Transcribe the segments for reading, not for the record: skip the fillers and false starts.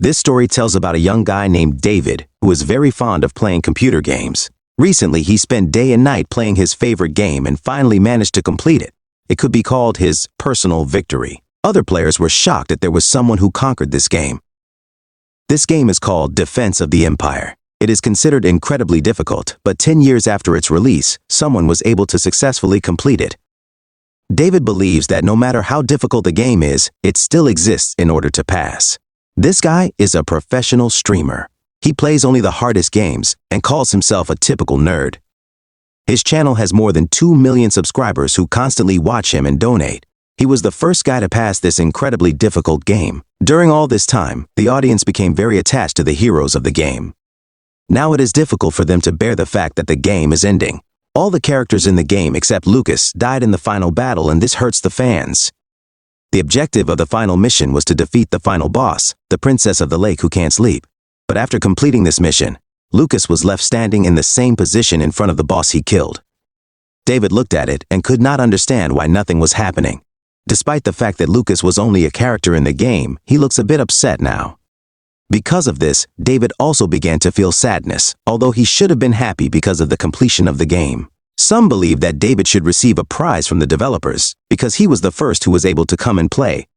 This story tells about a young guy named David who is very fond of playing computer games. Recently, he spent day and night playing his favorite game and finally managed to complete it. It could be called his personal victory. Other players were shocked that there was someone who conquered this game. This game is called Defense of the Empire. It is considered incredibly difficult, but 10 years after its release, someone was able to successfully complete it. David believes that no matter how difficult the game is, it still exists in order to pass. This guy is a professional streamer. He plays only the hardest games and calls himself a typical nerd. His channel has more than 2 million subscribers who constantly watch him and donate. He was the first guy to pass this incredibly difficult game. During all this time, the audience became very attached to the heroes of the game. Now it is difficult for them to bear the fact that the game is ending. All the characters in the game except Lucas died in the final battle, and this hurts the fans. The objective of the final mission was to defeat the final boss, the princess of the lake who can't sleep. But after completing this mission, Lucas was left standing in the same position in front of the boss he killed. David looked at it and could not understand why nothing was happening. Despite the fact that Lucas was only a character in the game, he looks a bit upset now. Because of this, David also began to feel sadness, although he should have been happy because of the completion of the game. Some believe that David should receive a prize from the developers, because he was the first who was able to come and play.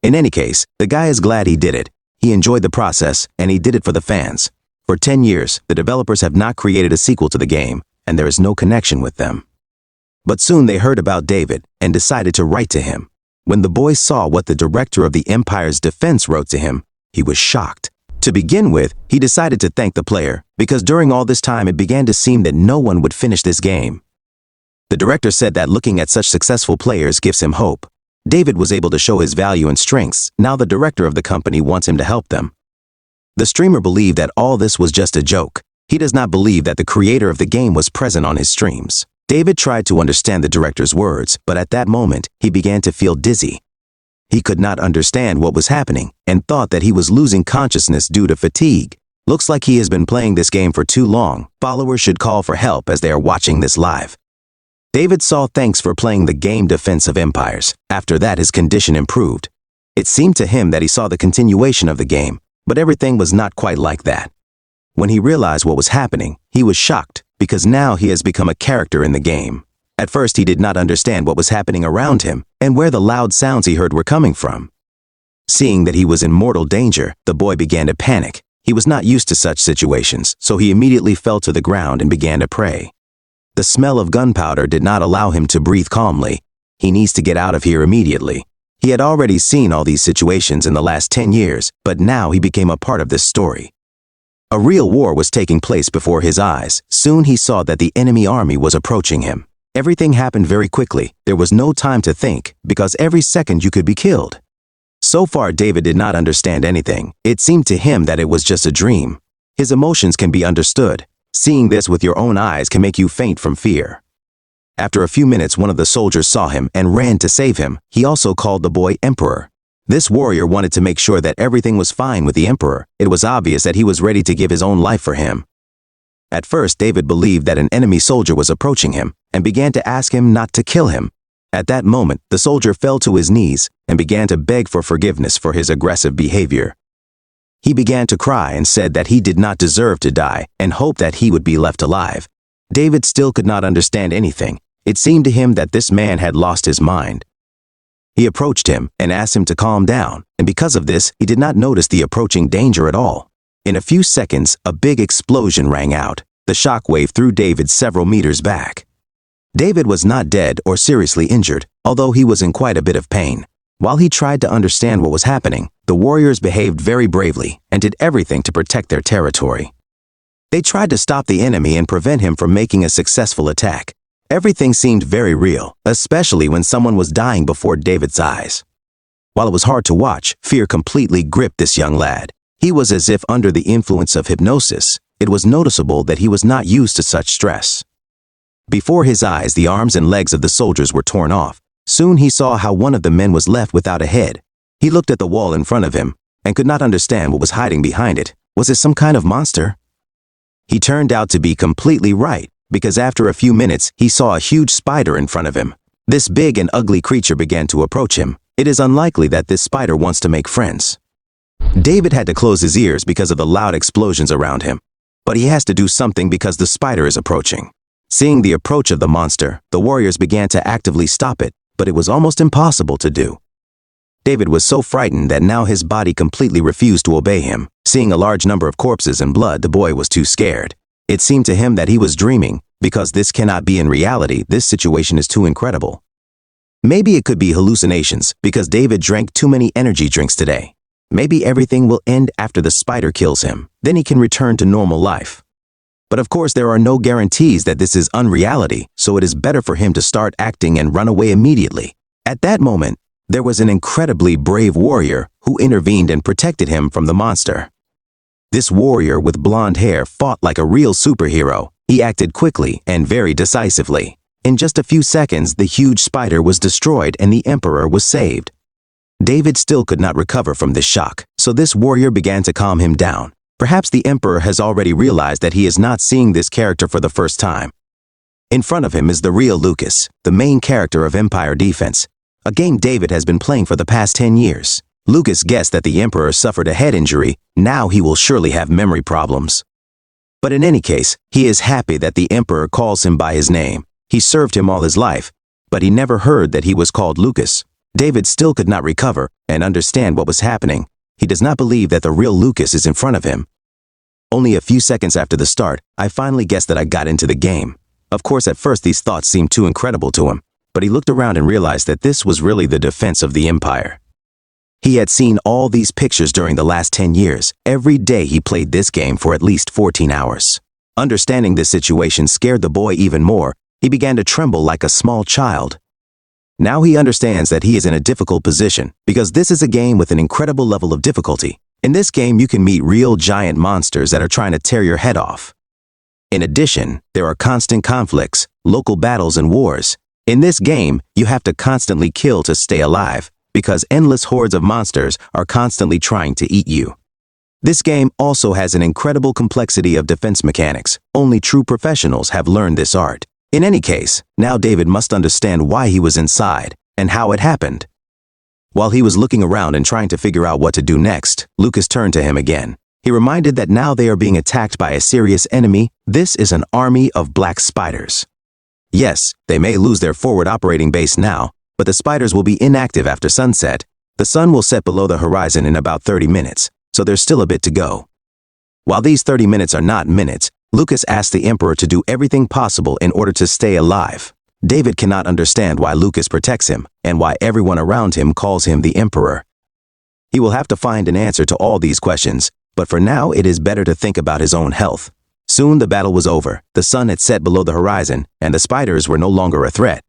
In any case, the guy is glad he did it. He enjoyed the process, and he did it for the fans. For 10 years, the developers have not created a sequel to the game, and there is no connection with them. But soon they heard about David and decided to write to him. When the boys saw what the director of the Empire's defense wrote to him, he was shocked. To begin with, he decided to thank the player, because during all this time it began to seem that no one would finish this game. The director said that looking at such successful players gives him hope. David was able to show his value and strengths. Now the director of the company wants him to help them. The streamer believed that all this was just a joke. He does not believe that the creator of the game was present on his streams. David tried to understand the director's words, but at that moment, he began to feel dizzy. He could not understand what was happening and thought that he was losing consciousness due to fatigue. Looks like he has been playing this game for too long. Followers should call for help as they are watching this live. David saw thanks for playing the game Defense of Empires. After that, his condition improved. It seemed to him that he saw the continuation of the game, but everything was not quite like that. When he realized what was happening, he was shocked, because now he has become a character in the game. At first, he did not understand what was happening around him and where the loud sounds he heard were coming from. Seeing that he was in mortal danger, the boy began to panic. He was not used to such situations, so he immediately fell to the ground and began to pray. The smell of gunpowder did not allow him to breathe calmly. He needs to get out of here immediately. He had already seen all these situations in the last 10 years, but now he became a part of this story. A real war was taking place before his eyes. Soon he saw that the enemy army was approaching him. Everything happened very quickly. There was no time to think, because every second you could be killed. So far, David did not understand anything. It seemed to him that it was just a dream. His emotions can be understood. Seeing this with your own eyes can make you faint from fear. After a few minutes, one of the soldiers saw him and ran to save him. He also called the boy Emperor. This warrior wanted to make sure that everything was fine with the Emperor. It was obvious that he was ready to give his own life for him. At first, David believed that an enemy soldier was approaching him and began to ask him not to kill him. At that moment, the soldier fell to his knees and began to beg for forgiveness for his aggressive behavior. He began to cry and said that he did not deserve to die and hoped that he would be left alive. David still could not understand anything. It seemed to him that this man had lost his mind. He approached him and asked him to calm down, and because of this, he did not notice the approaching danger at all. In a few seconds, a big explosion rang out. The shockwave threw David several meters back. David was not dead or seriously injured, although he was in quite a bit of pain. While he tried to understand what was happening, the warriors behaved very bravely and did everything to protect their territory. They tried to stop the enemy and prevent him from making a successful attack. Everything seemed very real, especially when someone was dying before David's eyes. While it was hard to watch, fear completely gripped this young lad. He was as if under the influence of hypnosis. It was noticeable that he was not used to such stress. Before his eyes, the arms and legs of the soldiers were torn off. Soon he saw how one of the men was left without a head. He looked at the wall in front of him and could not understand what was hiding behind it. Was it some kind of monster? He turned out to be completely right, because after a few minutes, he saw a huge spider in front of him. This big and ugly creature began to approach him. It is unlikely that this spider wants to make friends. David had to close his ears because of the loud explosions around him, but he has to do something because the spider is approaching. Seeing the approach of the monster, the warriors began to actively stop it, but it was almost impossible to do. David was so frightened that now his body completely refused to obey him. Seeing a large number of corpses and blood, the boy was too scared. It seemed to him that he was dreaming, because this cannot be in reality. This situation is too incredible. Maybe it could be hallucinations, because David drank too many energy drinks today. Maybe everything will end after the spider kills him. Then he can return to normal life. But of course, there are no guarantees that this is unreality, so it is better for him to start acting and run away immediately. At that moment, there was an incredibly brave warrior who intervened and protected him from the monster. This warrior with blonde hair fought like a real superhero. He acted quickly and very decisively. In just a few seconds, the huge spider was destroyed and the emperor was saved. David still could not recover from this shock, so this warrior began to calm him down. Perhaps the emperor has already realized that he is not seeing this character for the first time. In front of him is the real Lucas, the main character of Empire Defense, a game David has been playing for the past 10 years. Lucas guessed that the emperor suffered a head injury. Now he will surely have memory problems. But in any case, he is happy that the emperor calls him by his name. He served him all his life, but he never heard that he was called Lucas. David still could not recover and understand what was happening. He does not believe that the real Lucas is in front of him. Only a few seconds after the start, I finally guessed that I got into the game. Of course, at first these thoughts seemed too incredible to him, but he looked around and realized that this was really the defense of the empire. He had seen all these pictures during the last 10 years. Every day he played this game for at least 14 hours. Understanding this situation scared the boy even more. He began to tremble like a small child. Now he understands that he is in a difficult position because this is a game with an incredible level of difficulty. In this game, you can meet real giant monsters that are trying to tear your head off. In addition, there are constant conflicts, local battles, and wars. In this game, you have to constantly kill to stay alive because endless hordes of monsters are constantly trying to eat you. This game also has an incredible complexity of defense mechanics. Only true professionals have learned this art. In any case, now David must understand why he was inside and how it happened. While he was looking around and trying to figure out what to do next, Lucas turned to him again. He reminded that now they are being attacked by a serious enemy. This is an army of black spiders. Yes, they may lose their forward operating base now, but the spiders will be inactive after sunset. The sun will set below the horizon in about 30 minutes, so there's still a bit to go. While these 30 minutes are not minutes, Lucas asked the emperor to do everything possible in order to stay alive. David cannot understand why Lucas protects him and why everyone around him calls him the emperor. He will have to find an answer to all these questions, but for now it is better to think about his own health. Soon the battle was over, the sun had set below the horizon, and the spiders were no longer a threat.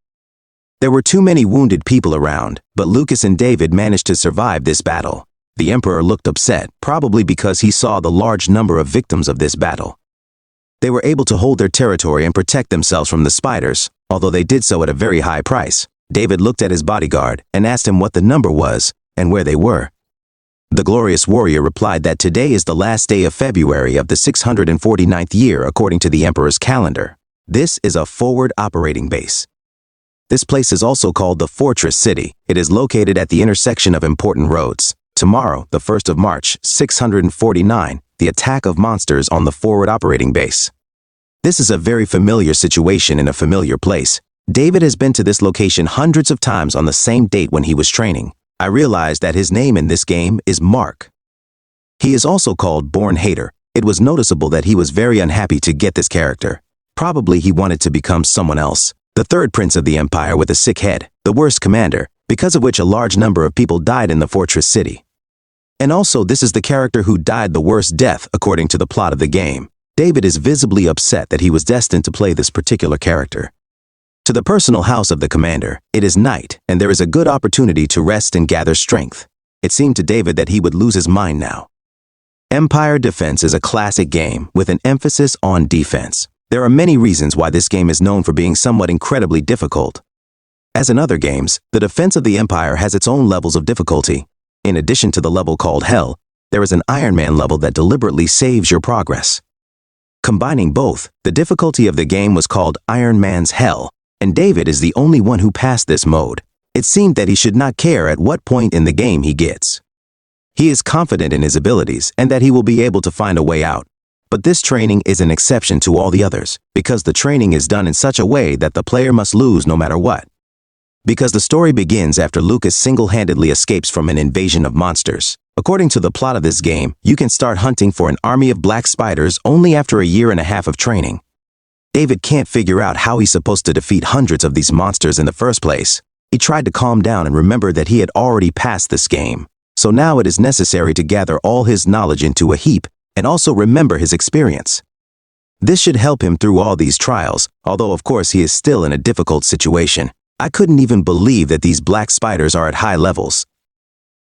There were too many wounded people around, but Lucas and David managed to survive this battle. The emperor looked upset, probably because he saw the large number of victims of this battle. They were able to hold their territory and protect themselves from the spiders, although they did so at a very high price. David looked at his bodyguard and asked him what the number was and where they were. The glorious warrior replied that today is the last day of February of the 649th year according to the emperor's calendar. This is a forward operating base. This place is also called the Fortress City. It is located at the intersection of important roads. Tomorrow, the 1st of March, 649, the attack of monsters on the forward operating base. This is a very familiar situation in a familiar place. David has been to this location hundreds of times on the same date when he was training. I realized that his name in this game is Mark. He is also called Born Hater. It was noticeable that he was very unhappy to get this character. Probably he wanted to become someone else. The third prince of the empire with a sick head, the worst commander, because of which a large number of people died in the fortress city. And also this is the character who died the worst death according to the plot of the game. David is visibly upset that he was destined to play this particular character. To the personal house of the commander, it is night and there is a good opportunity to rest and gather strength. It seemed to David that he would lose his mind now. Empire Defense is a classic game with an emphasis on defense. There are many reasons why this game is known for being somewhat incredibly difficult. As in other games, the defense of the empire has its own levels of difficulty. In addition to the level called Hell, there is an Iron Man level that deliberately saves your progress. Combining both, the difficulty of the game was called Iron Man's Hell, and David is the only one who passed this mode. It seemed that he should not care at what point in the game he gets. He is confident in his abilities and that he will be able to find a way out. But this training is an exception to all the others, because the training is done in such a way that the player must lose no matter what. Because the story begins after Lucas single-handedly escapes from an invasion of monsters. According to the plot of this game, you can start hunting for an army of black spiders only after a year and a half of training. David can't figure out how he's supposed to defeat hundreds of these monsters in the first place. He tried to calm down and remember that he had already passed this game. So now it is necessary to gather all his knowledge into a heap and also remember his experience. This should help him through all these trials, although of course he is still in a difficult situation. I couldn't even believe that these black spiders are at high levels.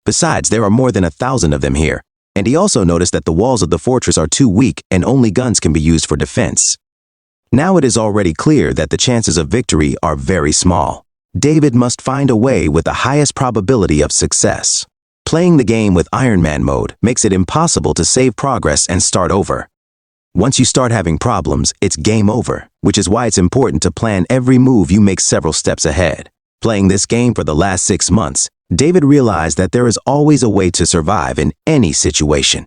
Besides, there are more than 1,000 of them here, and he also noticed that the walls of the fortress are too weak and only guns can be used for defense. Now it is already clear that the chances of victory are very small. David must find a way with the highest probability of success. Playing the game with Iron Man mode makes it impossible to save progress and start over. Once you start having problems, it's game over, which is why it's important to plan every move you make several steps ahead. Playing this game for the last 6 months, David realized that there is always a way to survive in any situation.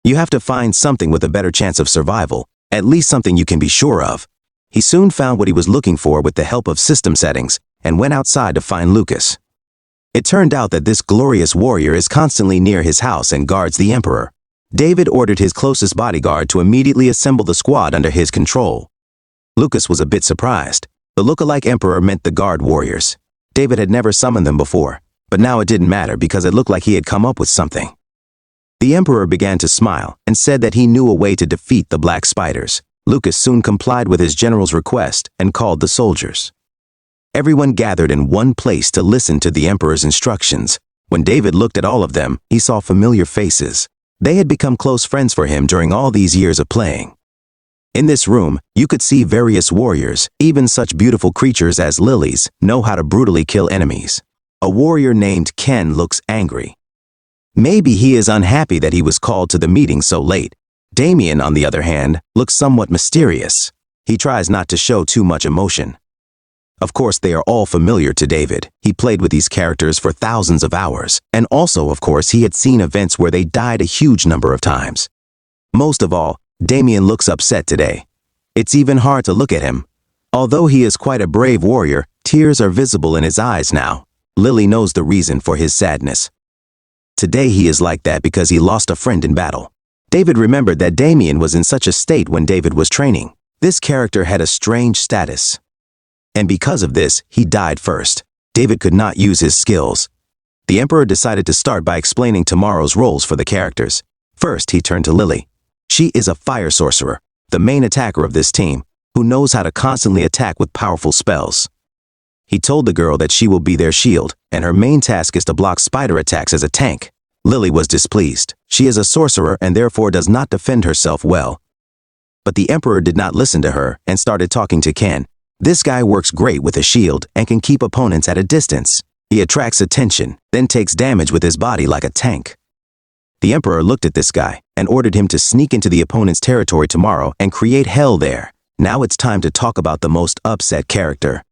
You have to find something with a better chance of survival, at least something you can be sure of. He soon found what he was looking for with the help of system settings and went outside to find Lucas. It turned out that this glorious warrior is constantly near his house and guards the Emperor. David ordered his closest bodyguard to immediately assemble the squad under his control. Lucas was a bit surprised. The look-alike Emperor meant the guard warriors. David had never summoned them before, but now it didn't matter because it looked like he had come up with something. The Emperor began to smile and said that he knew a way to defeat the black spiders. Lucas soon complied with his general's request and called the soldiers. Everyone gathered in one place to listen to the Emperor's instructions. When David looked at all of them, he saw familiar faces. They had become close friends for him during all these years of playing. In this room, you could see various warriors, even such beautiful creatures as lilies, know how to brutally kill enemies. A warrior named Ken looks angry. Maybe he is unhappy that he was called to the meeting so late. Damien, on the other hand, looks somewhat mysterious. He tries not to show too much emotion. Of course, they are all familiar to David. He played with these characters for thousands of hours, and also, of course, he had seen events where they died a huge number of times. Most of all, Damien looks upset today. It's even hard to look at him. Although he is quite a brave warrior, tears are visible in his eyes now. Lily knows the reason for his sadness. Today he is like that because he lost a friend in battle. David remembered that Damien was in such a state when David was training. This character had a strange status. And because of this, he died first. David could not use his skills. The Emperor decided to start by explaining tomorrow's roles for the characters. First, he turned to Lily. She is a fire sorcerer, the main attacker of this team, who knows how to constantly attack with powerful spells. He told the girl that she will be their shield, and her main task is to block spider attacks as a tank. Lily was displeased. She is a sorcerer and therefore does not defend herself well. But the Emperor did not listen to her and started talking to Ken. This guy works great with a shield and can keep opponents at a distance. He attracts attention, then takes damage with his body like a tank. The Emperor looked at this guy and ordered him to sneak into the opponent's territory tomorrow and create hell there. Now it's time to talk about the most upset character.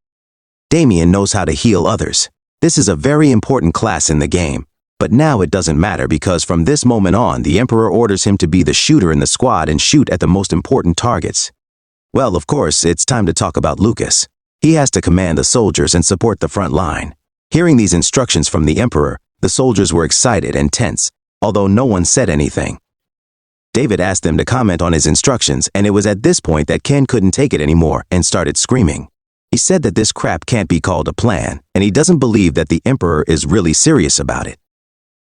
Damien knows how to heal others. This is a very important class in the game. But now it doesn't matter because from this moment on, the Emperor orders him to be the shooter in the squad and shoot at the most important targets. Well, of course, it's time to talk about Lucas. He has to command the soldiers and support the front line. Hearing these instructions from the Emperor, the soldiers were excited and tense, although no one said anything. David asked them to comment on his instructions, and it was at this point that Ken couldn't take it anymore and started screaming. He said that this crap can't be called a plan, and he doesn't believe that the Emperor is really serious about it.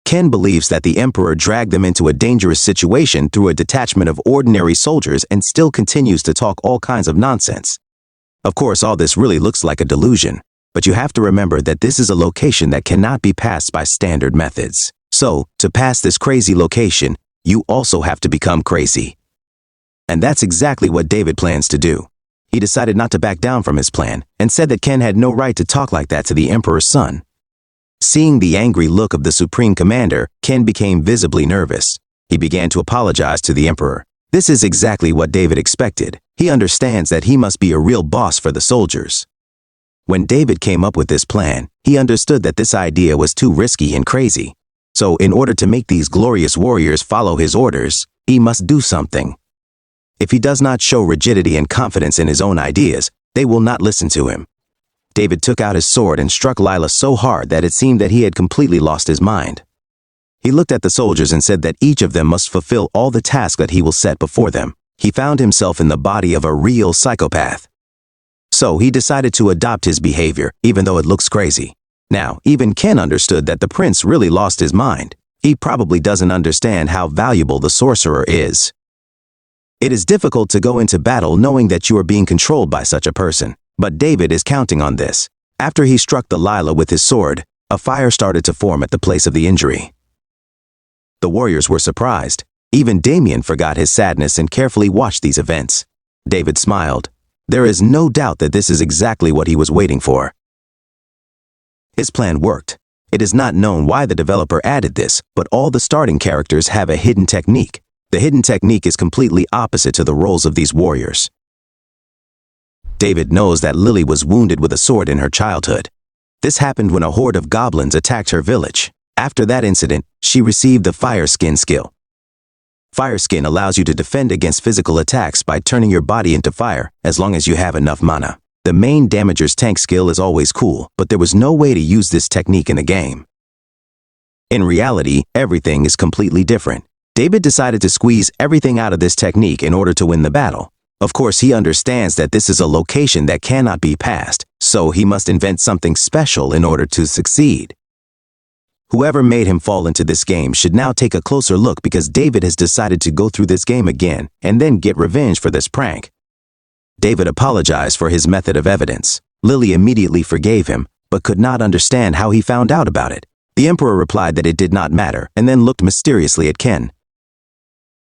Ken believes that the Emperor dragged them into a dangerous situation through a detachment of ordinary soldiers and still continues to talk all kinds of nonsense. Of course, all this really looks like a delusion, but you have to remember that this is a location that cannot be passed by standard methods. So, to pass this crazy location, you also have to become crazy. And that's exactly what David plans to do. He decided not to back down from his plan and said that Ken had no right to talk like that to the Emperor's son. Seeing the angry look of the Supreme Commander, Ken became visibly nervous. He began to apologize to the Emperor. This is exactly what David expected. He understands that he must be a real boss for the soldiers. When David came up with this plan, he understood that this idea was too risky and crazy. So in order to make these glorious warriors follow his orders, he must do something. If he does not show rigidity and confidence in his own ideas, they will not listen to him. David took out his sword and struck Lila so hard that it seemed that he had completely lost his mind. He looked at the soldiers and said that each of them must fulfill all the tasks that he will set before them. He found himself in the body of a real psychopath. So he decided to adopt his behavior, even though it looks crazy. Now, even Ken understood that the prince really lost his mind. He probably doesn't understand how valuable the sorcerer is. It is difficult to go into battle knowing that you are being controlled by such a person, but David is counting on this. After he struck Delilah with his sword, a fire started to form at the place of the injury. The warriors were surprised. Even Damien forgot his sadness and carefully watched these events. David smiled. There is no doubt that this is exactly what he was waiting for. His plan worked. It is not known why the developer added this, but all the starting characters have a hidden technique. The hidden technique is completely opposite to the roles of these warriors. David knows that Lily was wounded with a sword in her childhood. This happened when a horde of goblins attacked her village. After that incident, she received the Fire Skin skill. Fire Skin allows you to defend against physical attacks by turning your body into fire, as long as you have enough mana. The main damager's tank skill is always cool, but there was no way to use this technique in the game. In reality, everything is completely different. David decided to squeeze everything out of this technique in order to win the battle. Of course, he understands that this is a location that cannot be passed, so he must invent something special in order to succeed. Whoever made him fall into this game should now take a closer look because David has decided to go through this game again and then get revenge for this prank. David apologized for his method of evidence. Lily immediately forgave him, but could not understand how he found out about it. The Emperor replied that it did not matter and then looked mysteriously at Ken.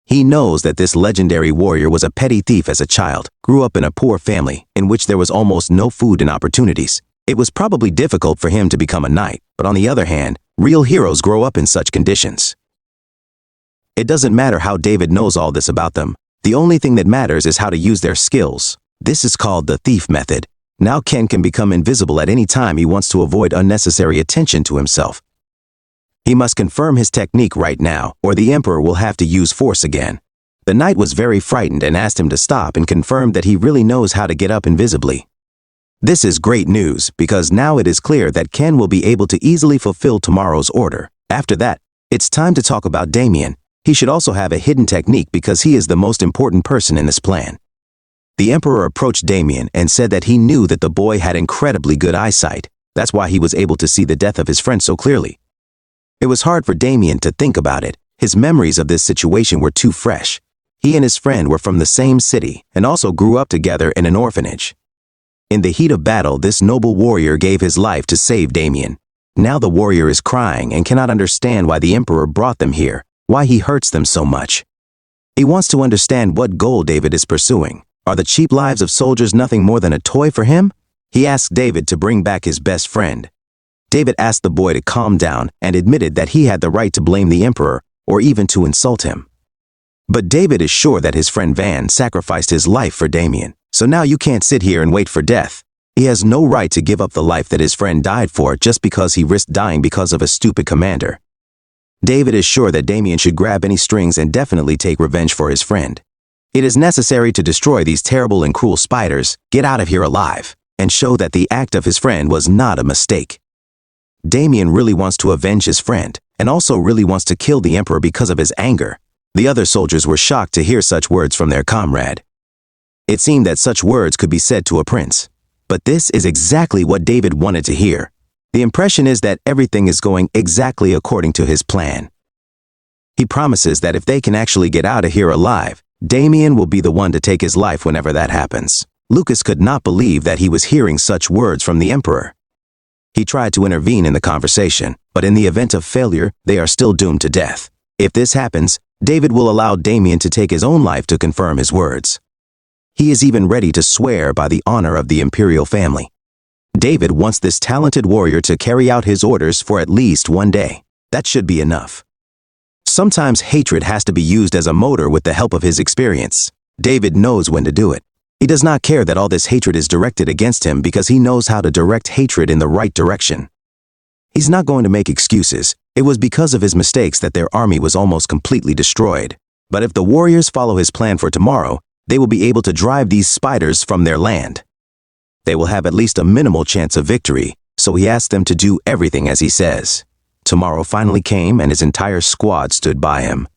He knows that this legendary warrior was a petty thief as a child, grew up in a poor family in which there was almost no food and opportunities. It was probably difficult for him to become a knight, but on the other hand, real heroes grow up in such conditions. It doesn't matter how David knows all this about them. The only thing that matters is how to use their skills. This is called the thief method. Now Ken can become invisible at any time he wants to avoid unnecessary attention to himself. He must confirm his technique right now, or the Emperor will have to use force again. The knight was very frightened and asked him to stop and confirmed that he really knows how to get up invisibly. This is great news, because now it is clear that Ken will be able to easily fulfill tomorrow's order. After that, it's time to talk about Damien. He should also have a hidden technique because he is the most important person in this plan. The Emperor approached Damien and said that he knew that the boy had incredibly good eyesight. That's why he was able to see the death of his friend so clearly. It was hard for Damien to think about it. His memories of this situation were too fresh. He and his friend were from the same city and also grew up together in an orphanage. In the heat of battle, this noble warrior gave his life to save Damien. Now the warrior is crying and cannot understand why the Emperor brought them here, why he hurts them so much. He wants to understand what goal David is pursuing. Are the cheap lives of soldiers nothing more than a toy for him? He asked David to bring back his best friend. David asked the boy to calm down and admitted that he had the right to blame the Emperor or even to insult him. But David is sure that his friend Van sacrificed his life for Damien, so now you can't sit here and wait for death. He has no right to give up the life that his friend died for just because he risked dying because of a stupid commander. David is sure that Damien should grab any strings and definitely take revenge for his friend. It is necessary to destroy these terrible and cruel spiders, get out of here alive, and show that the act of his friend was not a mistake. Damien really wants to avenge his friend, and also really wants to kill the Emperor because of his anger. The other soldiers were shocked to hear such words from their comrade. It seemed that such words could be said to a prince. But this is exactly what David wanted to hear. The impression is that everything is going exactly according to his plan. He promises that if they can actually get out of here alive, Damien will be the one to take his life whenever that happens. Lucas could not believe that he was hearing such words from the Emperor. He tried to intervene in the conversation, but in the event of failure, they are still doomed to death. If this happens, David will allow Damien to take his own life to confirm his words. He is even ready to swear by the honor of the imperial family. David wants this talented warrior to carry out his orders for at least one day. That should be enough. Sometimes hatred has to be used as a motor with the help of his experience. David knows when to do it. He does not care that all this hatred is directed against him because he knows how to direct hatred in the right direction. He's not going to make excuses. It was because of his mistakes that their army was almost completely destroyed. But if the warriors follow his plan for tomorrow, they will be able to drive these spiders from their land. They will have at least a minimal chance of victory, so he asked them to do everything as he says. Tomorrow finally came and his entire squad stood by him.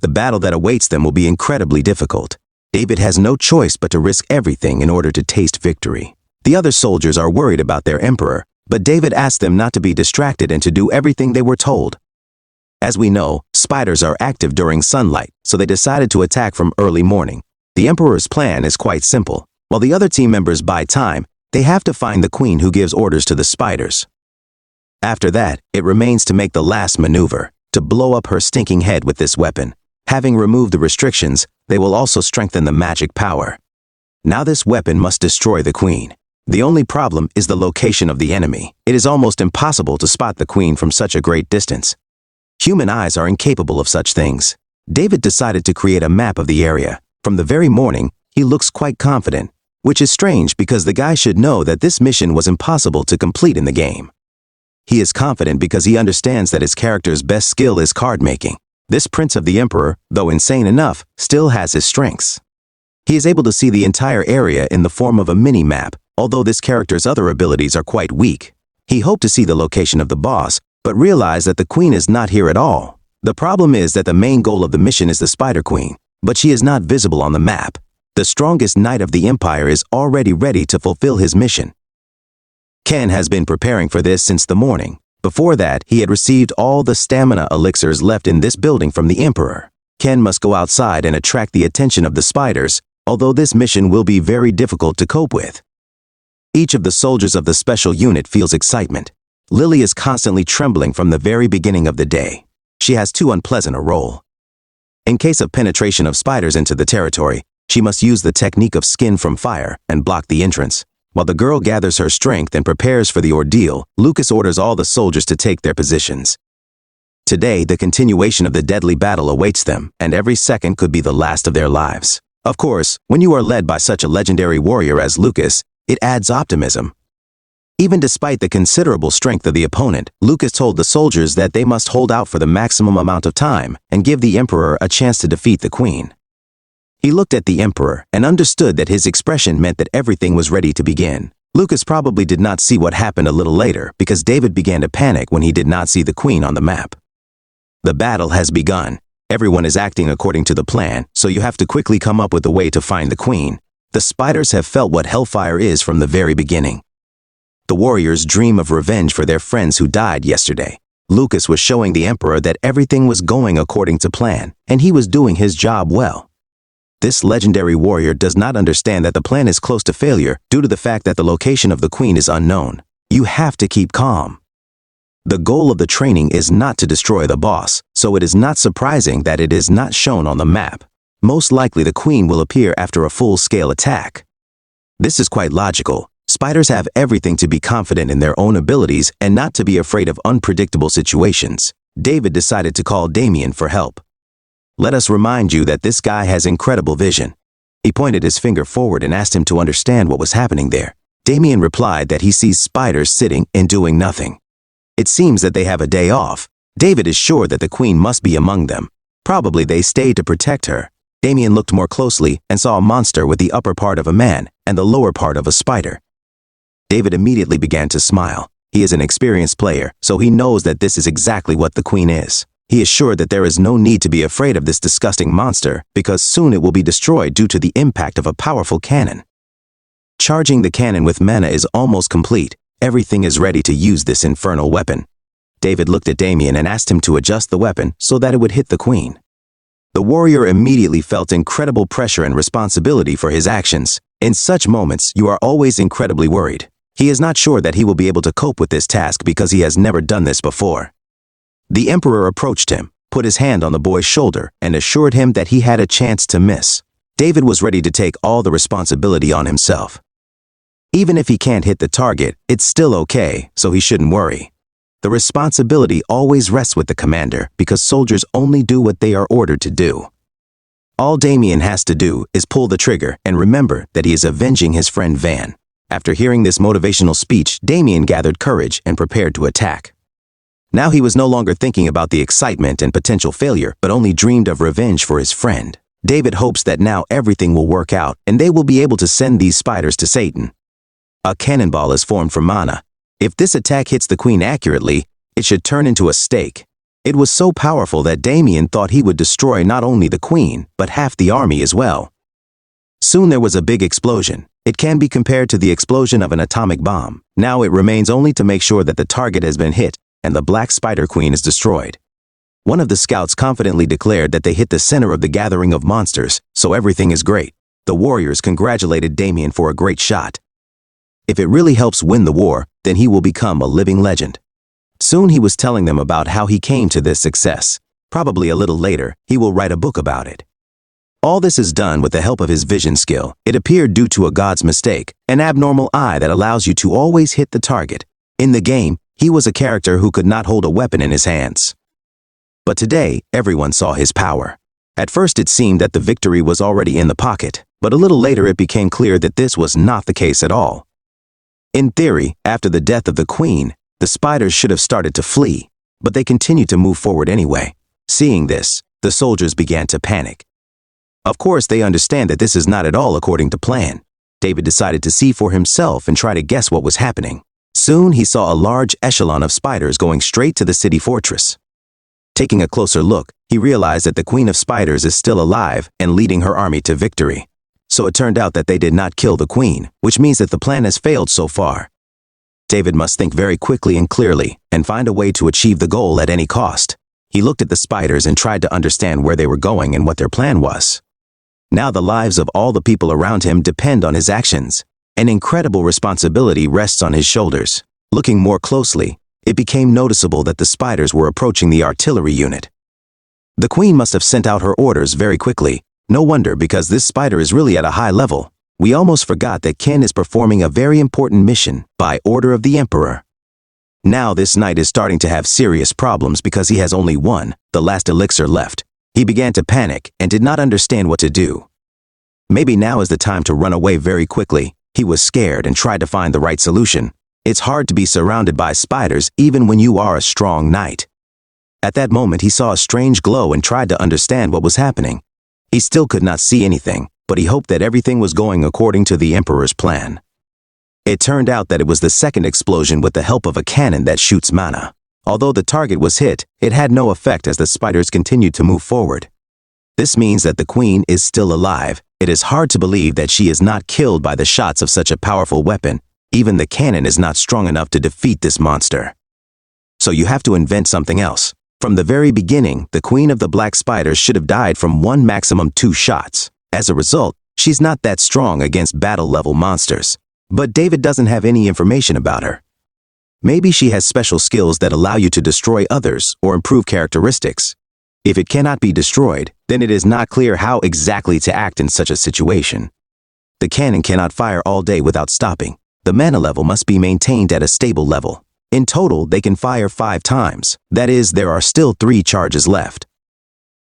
The battle that awaits them will be incredibly difficult. David has no choice but to risk everything in order to taste victory. The other soldiers are worried about their emperor, but David asked them not to be distracted and to do everything they were told. As we know, spiders are active during sunlight, so they decided to attack from early morning. The emperor's plan is quite simple. While the other team members buy time, they have to find the queen who gives orders to the spiders. After that, it remains to make the last maneuver, to blow up her stinking head with this weapon. Having removed the restrictions, they will also strengthen the magic power. Now this weapon must destroy the queen. The only problem is the location of the enemy. It is almost impossible to spot the queen from such a great distance. Human eyes are incapable of such things. David decided to create a map of the area. From the very morning, he looks quite confident, which is strange because the guy should know that this mission was impossible to complete in the game. He is confident because he understands that his character's best skill is card making. This Prince of the Emperor, though insane enough, still has his strengths. He is able to see the entire area in the form of a mini-map, although this character's other abilities are quite weak. He hoped to see the location of the boss, but realized that the queen is not here at all. The problem is that the main goal of the mission is the Spider Queen, but she is not visible on the map. The strongest knight of the Empire is already ready to fulfill his mission. Ken has been preparing for this since the morning. Before that, he had received all the stamina elixirs left in this building from the Emperor. Ken must go outside and attract the attention of the spiders, although this mission will be very difficult to cope with. Each of the soldiers of the special unit feels excitement. Lily is constantly trembling from the very beginning of the day. She has too unpleasant a role. In case of penetration of spiders into the territory, she must use the technique of skin from fire and block the entrance. While the girl gathers her strength and prepares for the ordeal, Lucas orders all the soldiers to take their positions. Today, the continuation of the deadly battle awaits them, and every second could be the last of their lives. Of course, when you are led by such a legendary warrior as Lucas, it adds optimism. Even despite the considerable strength of the opponent, Lucas told the soldiers that they must hold out for the maximum amount of time and give the Emperor a chance to defeat the Queen. He looked at the Emperor and understood that his expression meant that everything was ready to begin. Lucas probably did not see what happened a little later because David began to panic when he did not see the Queen on the map. The battle has begun. Everyone is acting according to the plan, so you have to quickly come up with a way to find the Queen. The spiders have felt what hellfire is from the very beginning. The warriors dream of revenge for their friends who died yesterday. Lucas was showing the Emperor that everything was going according to plan, and he was doing his job well. This legendary warrior does not understand that the plan is close to failure due to the fact that the location of the Queen is unknown. You have to keep calm. The goal of the training is not to destroy the boss, so it is not surprising that it is not shown on the map. Most likely the Queen will appear after a full-scale attack. This is quite logical. Spiders have everything to be confident in their own abilities and not to be afraid of unpredictable situations. David decided to call Damien for help. Let us remind you that this guy has incredible vision. He pointed his finger forward and asked him to understand what was happening there. Damien replied that he sees spiders sitting and doing nothing. It seems that they have a day off. David is sure that the Queen must be among them. Probably they stayed to protect her. Damien looked more closely and saw a monster with the upper part of a man and the lower part of a spider. David immediately began to smile. He is an experienced player, so he knows that this is exactly what the Queen is. He is sure that there is no need to be afraid of this disgusting monster because soon it will be destroyed due to the impact of a powerful cannon. Charging the cannon with mana is almost complete. Everything is ready to use this infernal weapon. David looked at Damien and asked him to adjust the weapon so that it would hit the Queen. The warrior immediately felt incredible pressure and responsibility for his actions. In such moments, you are always incredibly worried. He is not sure that he will be able to cope with this task because he has never done this before. The Emperor approached him, put his hand on the boy's shoulder, and assured him that he had a chance to miss. David was ready to take all the responsibility on himself. Even if he can't hit the target, it's still okay, so he shouldn't worry. The responsibility always rests with the commander because soldiers only do what they are ordered to do. All Damien has to do is pull the trigger and remember that he is avenging his friend Van. After hearing this motivational speech, Damien gathered courage and prepared to attack. Now he was no longer thinking about the excitement and potential failure, but only dreamed of revenge for his friend. David hopes that now everything will work out and they will be able to send these spiders to Satan. A cannonball is formed from mana. If this attack hits the queen accurately, it should turn into a stake. It was so powerful that Damien thought he would destroy not only the queen, but half the army as well. Soon there was a big explosion. It can be compared to the explosion of an atomic bomb. Now it remains only to make sure that the target has been hit and the Black Spider Queen is destroyed. One of the scouts confidently declared that they hit the center of the gathering of monsters, so everything is great. The warriors congratulated Damien for a great shot. If it really helps win the war, then he will become a living legend. Soon he was telling them about how he came to this success. Probably a little later, he will write a book about it. All this is done with the help of his vision skill. It appeared due to a god's mistake, an abnormal eye that allows you to always hit the target. In the game, he was a character who could not hold a weapon in his hands. But today, everyone saw his power. At first it seemed that the victory was already in the pocket, but a little later it became clear that this was not the case at all. In theory, after the death of the queen, the spiders should have started to flee, but they continued to move forward anyway. Seeing this, the soldiers began to panic. Of course, they understand that this is not at all according to plan. David decided to see for himself and try to guess what was happening. Soon he saw a large echelon of spiders going straight to the city fortress. Taking a closer look, he realized that the Queen of Spiders is still alive and leading her army to victory. So it turned out that they did not kill the queen, which means that the plan has failed so far. David must think very quickly and clearly and find a way to achieve the goal at any cost. He looked at the spiders and tried to understand where they were going and what their plan was. Now the lives of all the people around him depend on his actions. An incredible responsibility rests on his shoulders. Looking more closely, it became noticeable that the spiders were approaching the artillery unit. The queen must have sent out her orders very quickly. No wonder, because this spider is really at a high level. We almost forgot that Ken is performing a very important mission by order of the emperor. Now this knight is starting to have serious problems because he has only one, the last elixir left. He began to panic and did not understand what to do. Maybe now is the time to run away very quickly. He was scared and tried to find the right solution. It's hard to be surrounded by spiders even when you are a strong knight. At that moment he saw a strange glow and tried to understand what was happening. He still could not see anything, but he hoped that everything was going according to the emperor's plan. It turned out that it was the second explosion with the help of a cannon that shoots mana. Although the target was hit, it had no effect as the spiders continued to move forward. This means that the queen is still alive. It is hard to believe that she is not killed by the shots of such a powerful weapon. Even the cannon is not strong enough to defeat this monster. So you have to invent something else. From the very beginning, the queen of the black spiders should have died from one maximum 2 shots. As a result, she's not that strong against battle-level monsters. But David doesn't have any information about her. Maybe she has special skills that allow you to destroy others or improve characteristics. If it cannot be destroyed, then it is not clear how exactly to act in such a situation. The cannon cannot fire all day without stopping. The mana level must be maintained at a stable level. In total, they can fire 5 times. That is, there are still 3 charges left.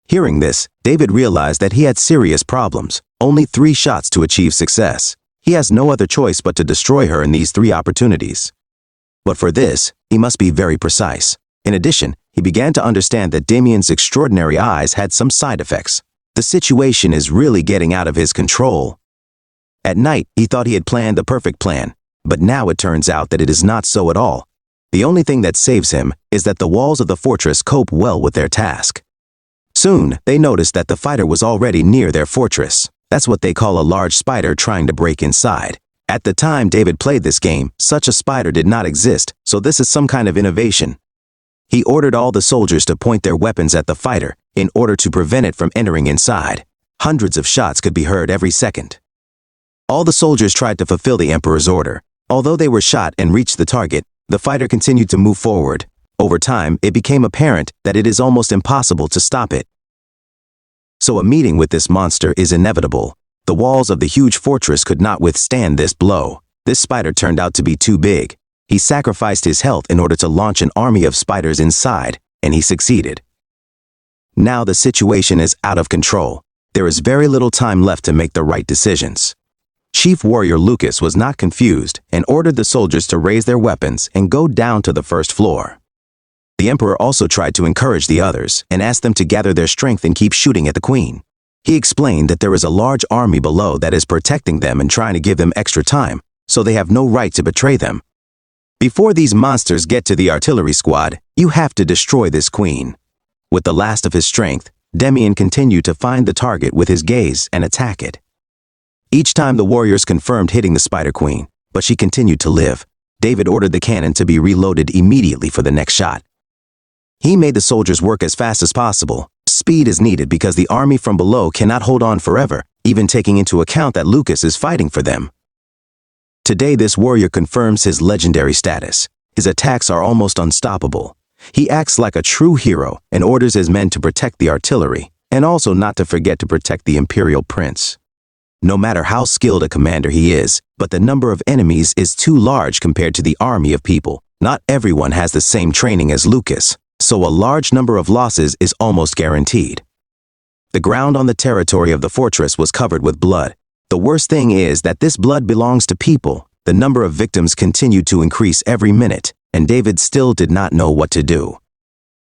Hearing this, David realized that he had serious problems. Only 3 shots to achieve success. He has no other choice but to destroy her in these 3 opportunities. But for this, he must be very precise. In addition, he began to understand that Damien's extraordinary eyes had some side effects. The situation is really getting out of his control. At night, he thought he had planned the perfect plan, but now it turns out that it is not so at all. The only thing that saves him is that the walls of the fortress cope well with their task. Soon, they noticed that the fighter was already near their fortress. That's what they call a large spider trying to break inside. At the time David played this game, such a spider did not exist, so this is some kind of innovation. He ordered all the soldiers to point their weapons at the fighter in order to prevent it from entering inside. Hundreds of shots could be heard every second. All the soldiers tried to fulfill the emperor's order. Although they were shot and reached the target, the fighter continued to move forward. Over time, it became apparent that it is almost impossible to stop it. So a meeting with this monster is inevitable. The walls of the huge fortress could not withstand this blow. This spider turned out to be too big. He sacrificed his health in order to launch an army of spiders inside, and he succeeded. Now the situation is out of control. There is very little time left to make the right decisions. Chief Warrior Lucas was not confused and ordered the soldiers to raise their weapons and go down to the first floor. The emperor also tried to encourage the others and asked them to gather their strength and keep shooting at the queen. He explained that there is a large army below that is protecting them and trying to give them extra time, so they have no right to betray them. Before these monsters get to the artillery squad, you have to destroy this queen. With the last of his strength, Demian continued to find the target with his gaze and attack it. Each time the warriors confirmed hitting the Spider Queen, but she continued to live. David ordered the cannon to be reloaded immediately for the next shot. He made the soldiers work as fast as possible. Speed is needed because the army from below cannot hold on forever, even taking into account that Lucas is fighting for them. Today this warrior confirms his legendary status. His attacks are almost unstoppable. He acts like a true hero and orders his men to protect the artillery, and also not to forget to protect the Imperial Prince. No matter how skilled a commander he is, but the number of enemies is too large compared to the army of people. Not everyone has the same training as Lucas, so a large number of losses is almost guaranteed. The ground on the territory of the fortress was covered with blood. The worst thing is that this blood belongs to people. The number of victims continued to increase every minute, and David still did not know what to do.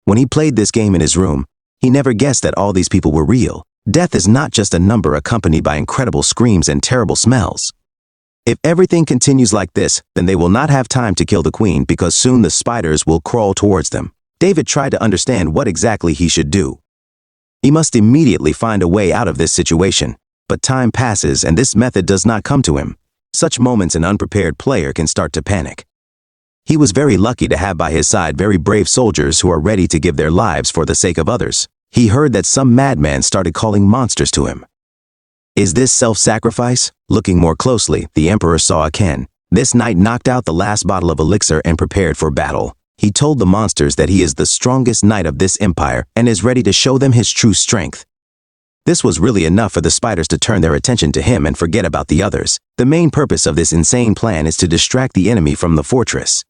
When he played this game in his room, he never guessed that all these people were real. Death is not just a number accompanied by incredible screams and terrible smells. If everything continues like this, then they will not have time to kill the queen because soon the spiders will crawl towards them. David tried to understand what exactly he should do. He must immediately find a way out of this situation, but time passes and this method does not come to him. Such moments an unprepared player can start to panic. He was very lucky to have by his side very brave soldiers who are ready to give their lives for the sake of others. He heard that some madman started calling monsters to him. Is this self-sacrifice? Looking more closely, the emperor saw a Ken. This knight knocked out the last bottle of elixir and prepared for battle. He told the monsters that he is the strongest knight of this empire and is ready to show them his true strength. This was really enough for the spiders to turn their attention to him and forget about the others. The main purpose of this insane plan is to distract the enemy from the fortress.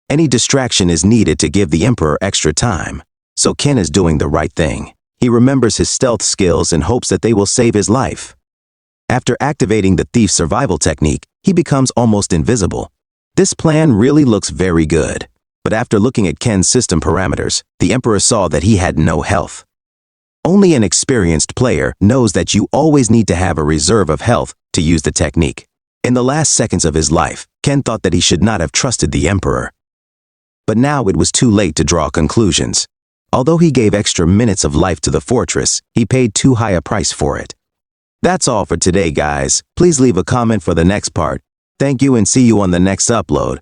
Any distraction is needed to give the emperor extra time. So Ken is doing the right thing. He remembers his stealth skills and hopes that they will save his life. After activating the thief survival technique, he becomes almost invisible. This plan really looks very good. But after looking at Ken's system parameters, the emperor saw that he had no health. Only an experienced player knows that you always need to have a reserve of health to use the technique. In the last seconds of his life, Ken thought that he should not have trusted the emperor. But now it was too late to draw conclusions. Although he gave extra minutes of life to the fortress, he paid too high a price for it. That's all for today, guys. Please leave a comment for the next part. Thank you and see you on the next upload.